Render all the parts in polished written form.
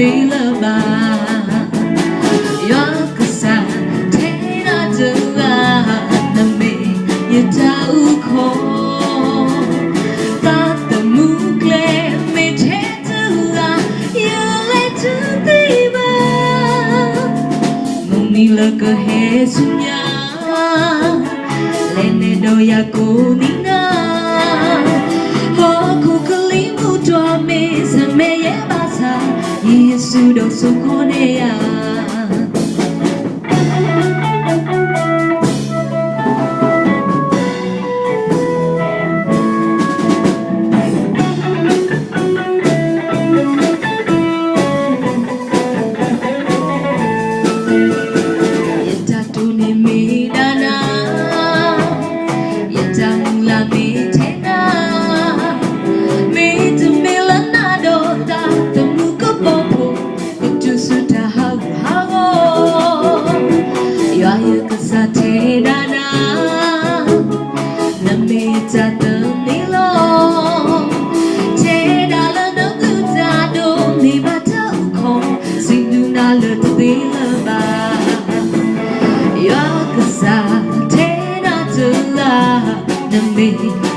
tê lơ bà yo cứ sa thế na tu à nằm bể như ta u khó ta tầm mu kle mê thế tu à yêu lệ tu tê bà mong ni lơ cơ he sunya lên nè đôi ya cô ni na ho cô cứ lý mu cho mê sa mê ye ba sa Yesu do so kone ya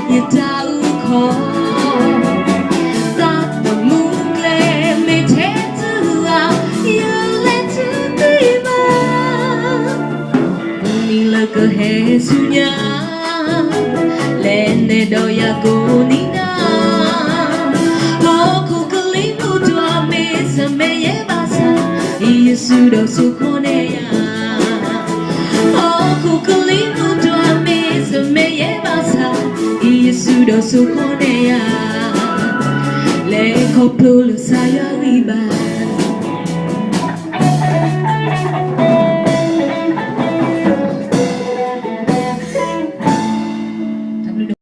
như ta u khó ta tầm mu lệ mê thế tu à yêu lệ tu tê bà ni lơ cơ he su nha lên nè đôi ya cô ni na ho cô cứ lý mu cho mê sa mê ye ba sa Yesu do su kone ya ho cô cứ lý mu cho mê sa mê ye ba sa Yesu do su kone ya le koplo lu saya riba